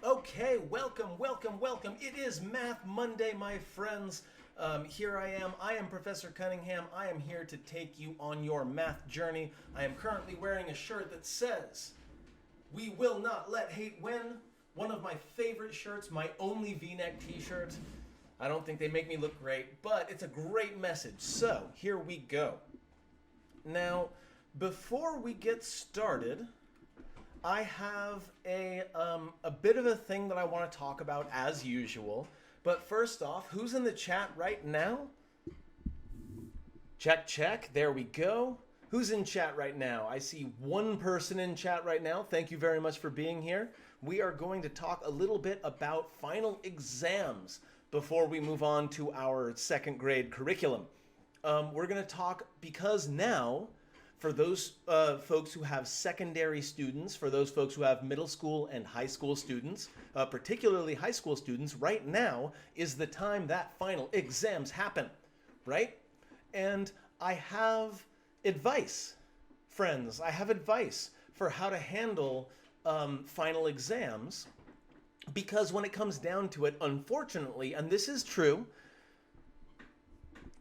Okay, welcome. It is Math Monday, my friends. Here I am. I am Professor Cunningham. I am here to take you on your math journey. I am currently wearing a shirt that says, "We will not let hate win." One of my favorite shirts, my only V-neck t-shirt. I don't think they make me look great, but it's a great message. So, here we go. Now, before we get started, I have a bit of a thing that I want to talk about as usual. But first off, who's in the chat right now? Check, check. There we go. Who's in chat right now? I see one person in chat right now. Thank you very much for being here. We are going to talk a little bit about final exams before we move on to our second grade curriculum. We're going to talk because now, for those folks who have secondary students, for those folks who have middle school and high school students, particularly high school students, right now is the time that final exams happen, right? And I have advice, friends. I have advice for how to handle final exams, because when it comes down to it, unfortunately, and this is true,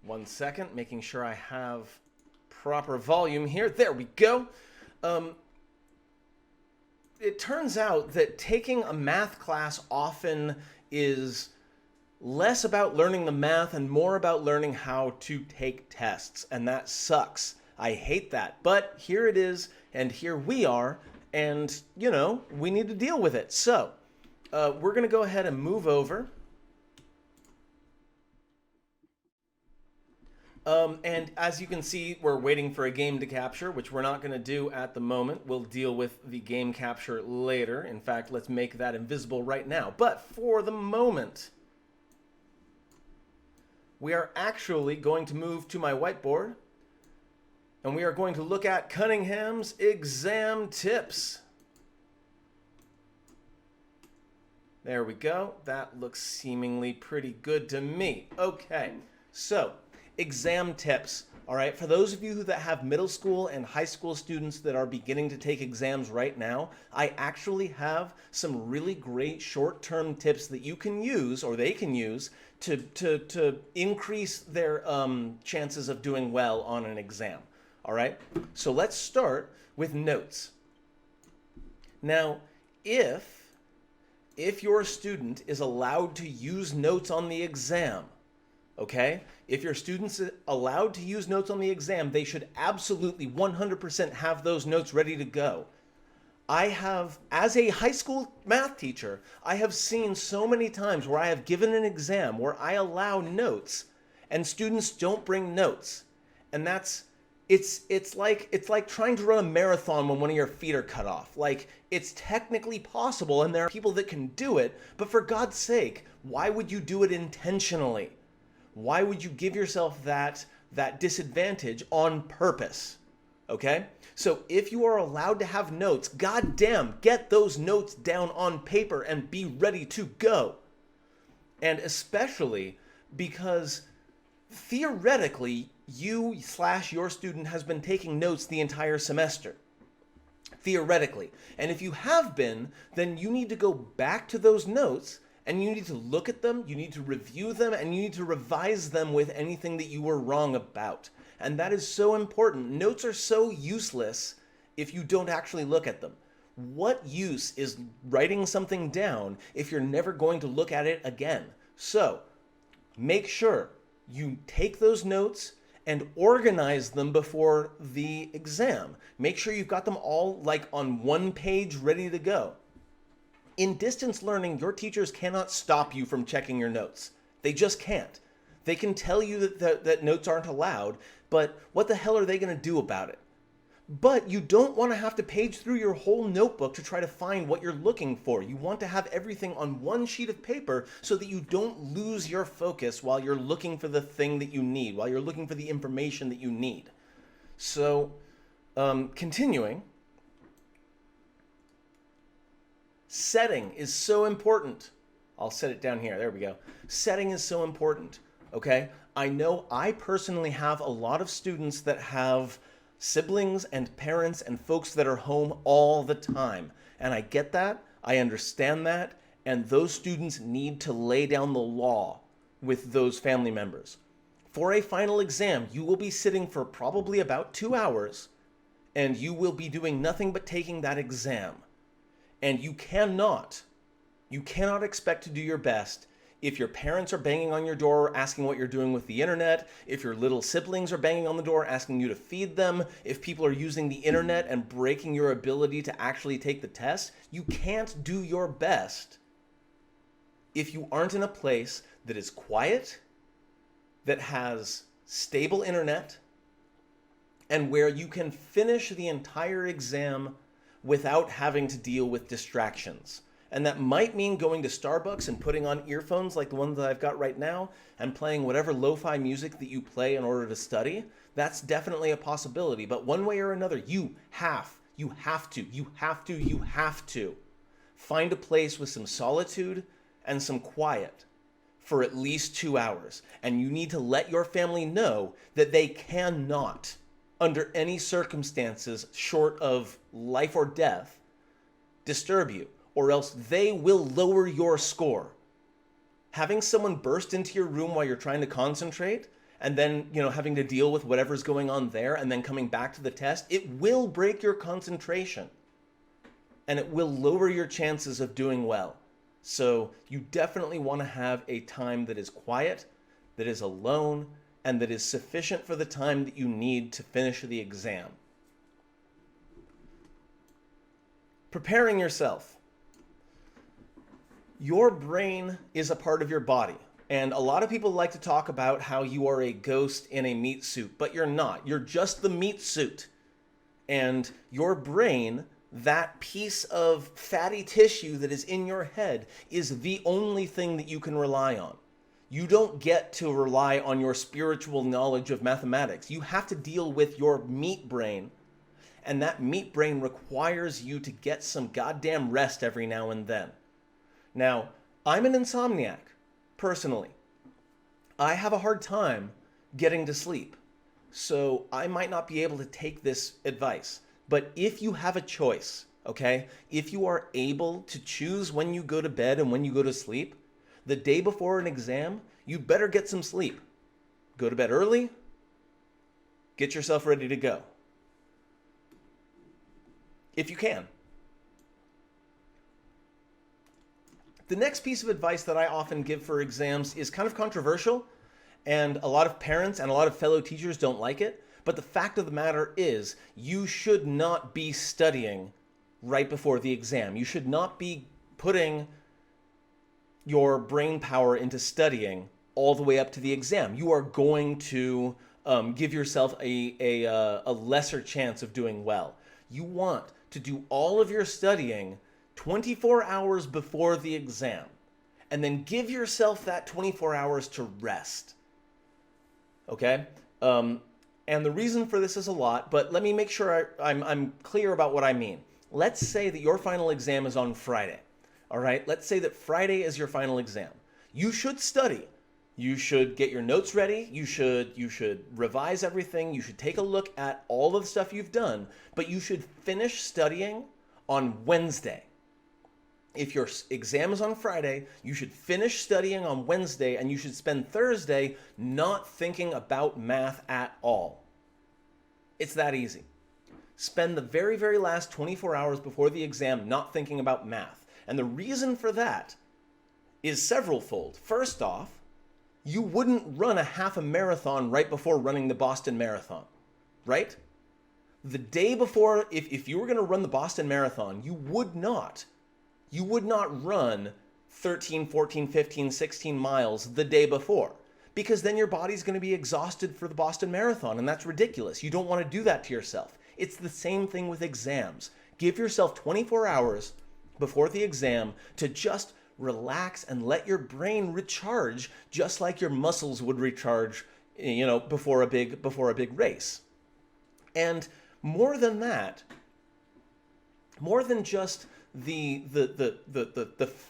one second, making sure I have proper volume here. There we go. It turns out that taking a math class often is less about learning the math and more about learning how to take tests. And that sucks. I hate that. But here it is, and here we are, and, you know, we need to deal with it. So, we're going to go ahead and move over. And as you can see, we're waiting for a game to capture, which we're not going to do at the moment. We'll deal with the game capture later. In fact, let's make that invisible right now. But for the moment, we are actually going to move to my whiteboard, and we are going to look at Cunningham's exam tips. There we go. That looks seemingly pretty good to me. Okay, so exam tips. All right, for those of you that have middle school and high school students that are beginning to take exams right now, I actually have some really great short-term tips that you can use, or they can use, to increase their chances of doing well on an exam. All right, so let's start with notes. Now, if your student is allowed to use notes on the exam, okay? If your student's allowed to use notes on the exam, they should absolutely 100% have those notes ready to go. I have, as a high school math teacher, I have seen so many times where I have given an exam where I allow notes and students don't bring notes. And it's like trying to run a marathon when one of your feet are cut off. Like, it's technically possible and there are people that can do it, but for God's sake, why would you do it intentionally? Why would you give yourself that disadvantage on purpose? Okay? So if you are allowed to have notes, goddamn, get those notes down on paper and be ready to go. And especially because theoretically, you/your student has been taking notes the entire semester. Theoretically. And if you have been, then you need to go back to those notes and you need to look at them, you need to review them, and you need to revise them with anything that you were wrong about. And that is so important. Notes are so useless if you don't actually look at them. What use is writing something down if you're never going to look at it again? So, make sure you take those notes and organize them before the exam. Make sure you've got them all like on one page ready to go. In distance learning, your teachers cannot stop you from checking your notes. They just can't. They can tell you that notes aren't allowed, but what the hell are they going to do about it? But you don't want to have to page through your whole notebook to try to find what you're looking for. You want to have everything on one sheet of paper so that you don't lose your focus while you're looking for the thing that you need, while you're looking for the information that you need. So, continuing. Setting is so important. I'll set it down here. There we go. Setting is so important, okay? I know I personally have a lot of students that have siblings and parents and folks that are home all the time. And I get that. I understand that. and those students need to lay down the law with those family members. For a final exam, you will be sitting for probably about 2 hours, and you will be doing nothing but taking that exam. And you cannot expect to do your best if your parents are banging on your door asking what you're doing with the internet, if your little siblings are banging on the door asking you to feed them, if people are using the internet and breaking your ability to actually take the test. You can't do your best if you aren't in a place that is quiet, that has stable internet, and where you can finish the entire exam without having to deal with distractions. And that might mean going to Starbucks and putting on earphones like the ones that I've got right now and playing whatever lo-fi music that you play in order to study. That's definitely a possibility. But one way or another, you have to find a place with some solitude and some quiet for at least 2 hours. And you need to let your family know that they cannot, under any circumstances short of life or death, disturb you, or else they will lower your score. Having someone burst into your room while you're trying to concentrate and then, having to deal with whatever's going on there and then coming back to the test, it will break your concentration and it will lower your chances of doing well. So you definitely want to have a time that is quiet, that is alone, and that is sufficient for the time that you need to finish the exam. Preparing yourself. Your brain is a part of your body. And a lot of people like to talk about how you are a ghost in a meat suit, but you're not. You're just the meat suit. And your brain, that piece of fatty tissue that is in your head, is the only thing that you can rely on. You don't get to rely on your spiritual knowledge of mathematics. You have to deal with your meat brain. And that meat brain requires you to get some goddamn rest every now and then. Now, I'm an insomniac, personally. I have a hard time getting to sleep, so I might not be able to take this advice. But if you have a choice, okay, if you are able to choose when you go to bed and when you go to sleep, the day before an exam, you better get some sleep. Go to bed early, get yourself ready to go. If you can. The next piece of advice that I often give for exams is kind of controversial, and a lot of parents and a lot of fellow teachers don't like it. But the fact of the matter is, you should not be studying right before the exam. You should not be putting your brain power into studying all the way up to the exam. You are going to give yourself a lesser chance of doing well. You want to do all of your studying 24 hours before the exam, and then give yourself that 24 hours to rest. Okay? And the reason for this is a lot, but let me make sure I'm clear about what I mean. Let's say that your final exam is on Friday. All right? Let's say that Friday is your final exam. You should study. You should get your notes ready. You should revise everything. You should take a look at all of the stuff you've done, but you should finish studying on Wednesday. If your exam is on Friday, you should finish studying on Wednesday, and you should spend Thursday not thinking about math at all. It's that easy. Spend the very, very last 24 hours before the exam not thinking about math. And the reason for that is severalfold. First off, you wouldn't run a half a marathon right before running the Boston Marathon, right? The day before, if you were going to run the Boston Marathon, you would not run 13, 14, 15, 16 miles the day before, because then your body's going to be exhausted for the Boston Marathon, and that's ridiculous. You don't want to do that to yourself. It's the same thing with exams. Give yourself 24 hours before the exam to just relax and let your brain recharge, just like your muscles would recharge, before a big race. And more than that, more than just the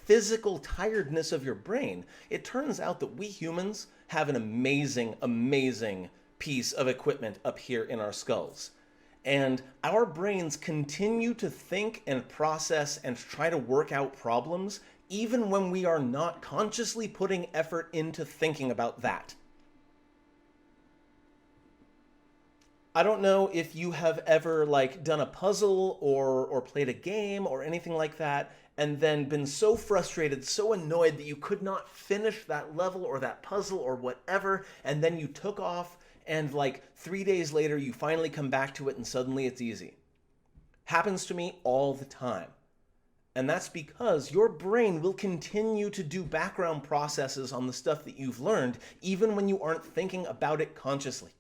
physical tiredness of your brain, it turns out that we humans have an amazing piece of equipment up here in our skulls. And our brains continue to think and process and try to work out problems even when we are not consciously putting effort into thinking about that. I don't know if you have ever done a puzzle or played a game or anything like that, and then been so frustrated, so annoyed that you could not finish that level or that puzzle or whatever, and then you took off, and 3 days later you finally come back to it and suddenly it's easy. Happens to me all the time. And that's because your brain will continue to do background processes on the stuff that you've learned, even when you aren't thinking about it consciously.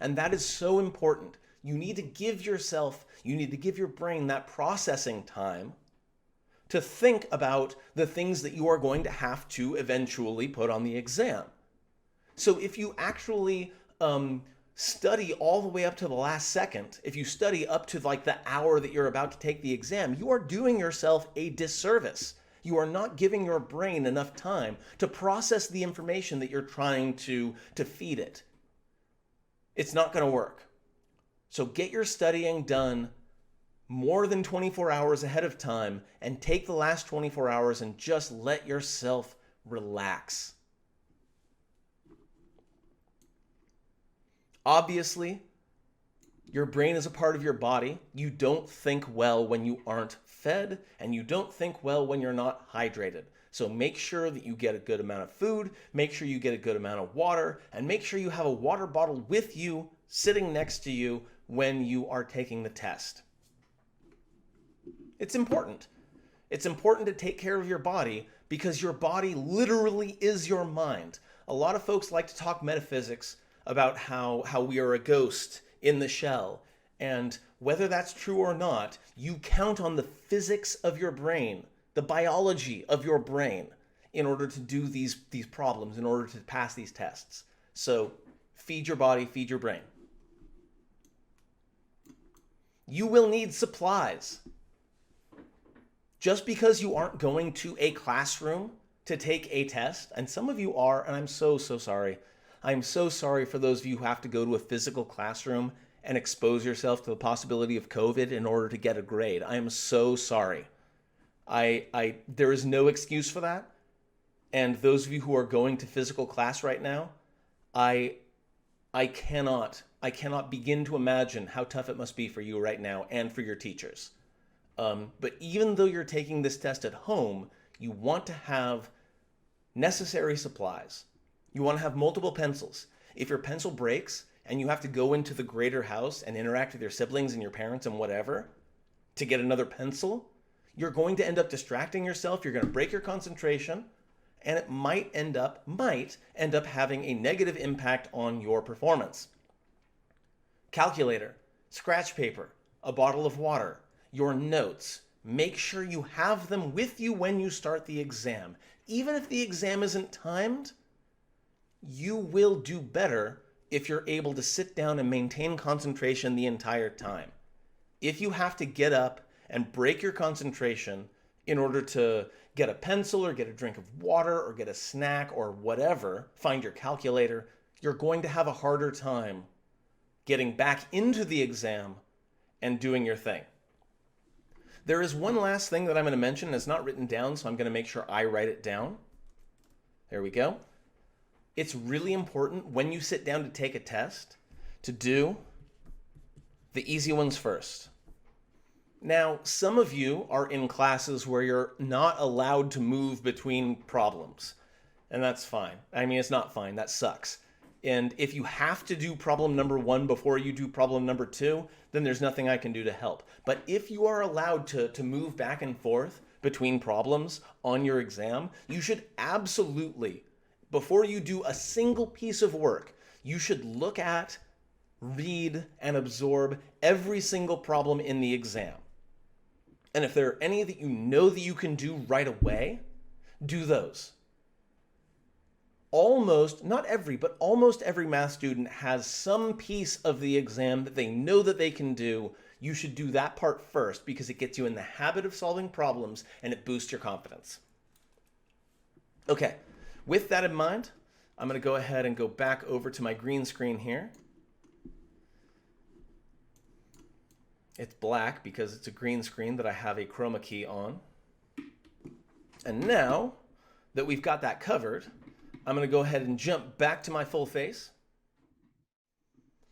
And that is so important. You need to give your brain that processing time to think about the things that you are going to have to eventually put on the exam. So if you actually study all the way up to the last second, if you study up to the hour that you're about to take the exam, you are doing yourself a disservice. You are not giving your brain enough time to process the information that you're trying to feed it. It's not going to work. So get your studying done more than 24 hours ahead of time, and take the last 24 hours and just let yourself relax. Obviously, your brain is a part of your body. You don't think well when you aren't fed, and you don't think well when you're not hydrated. So make sure that you get a good amount of food, make sure you get a good amount of water, and make sure you have a water bottle with you, sitting next to you when you are taking the test. It's important. It's important to take care of your body, because your body literally is your mind. A lot of folks like to talk metaphysics about how we are a ghost in the shell. And whether that's true or not, you count on the physics of your brain, the biology of your brain, in order to do these problems, in order to pass these tests. So feed your body, feed your brain. You will need supplies. Just because you aren't going to a classroom to take a test, and some of you are, and I'm so sorry. I'm so sorry for those of you who have to go to a physical classroom and expose yourself to the possibility of COVID in order to get a grade. I am so sorry. There is no excuse for that. And those of you who are going to physical class right now, I cannot begin to imagine how tough it must be for you right now and for your teachers. But even though you're taking this test at home, you want to have necessary supplies. You want to have multiple pencils. If your pencil breaks and you have to go into the greater house and interact with your siblings and your parents and whatever to get another pencil, you're going to end up distracting yourself. You're going to break your concentration, and it might end up having a negative impact on your performance. Calculator, scratch paper, a bottle of water, your notes. Make sure you have them with you when you start the exam. Even if the exam isn't timed, you will do better if you're able to sit down and maintain concentration the entire time. If you have to get up and break your concentration in order to get a pencil or get a drink of water or get a snack or whatever, find your calculator, you're going to have a harder time getting back into the exam and doing your thing. There is one last thing that I'm going to mention. It's not written down, so I'm going to make sure I write it down. There we go. It's really important when you sit down to take a test to do the easy ones first. Now, some of you are in classes where you're not allowed to move between problems, and that's fine. I mean, it's not fine. That sucks. And if you have to do problem number 1 before you do problem number 2, then there's nothing I can do to help. But if you are allowed to move back and forth between problems on your exam, you should absolutely, before you do a single piece of work, you should look at, read, and absorb every single problem in the exam. And if there are any that you know that you can do right away, do those. Not every, but almost every math student has some piece of the exam that they know that they can do. You should do that part first because it gets you in the habit of solving problems and it boosts your confidence. Okay, with that in mind, I'm going to go ahead and go back over to my green screen here. It's black because it's a green screen that I have a chroma key on. And now that we've got that covered, I'm going to go ahead and jump back to my full face.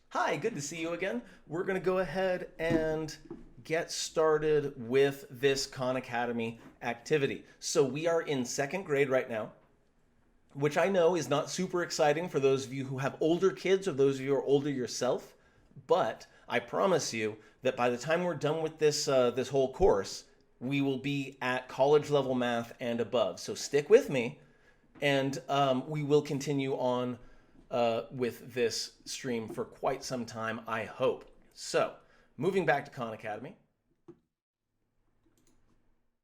Hi, good to see you again. We're going to go ahead and get started with this Khan Academy activity. So we are in second grade right now, which I know is not super exciting for those of you who have older kids or those of you who are older yourself, but I promise you that by the time we're done with this whole course, we will be at college level math and above. So stick with me, and we will continue on with this stream for quite some time, I hope. So moving back to Khan Academy,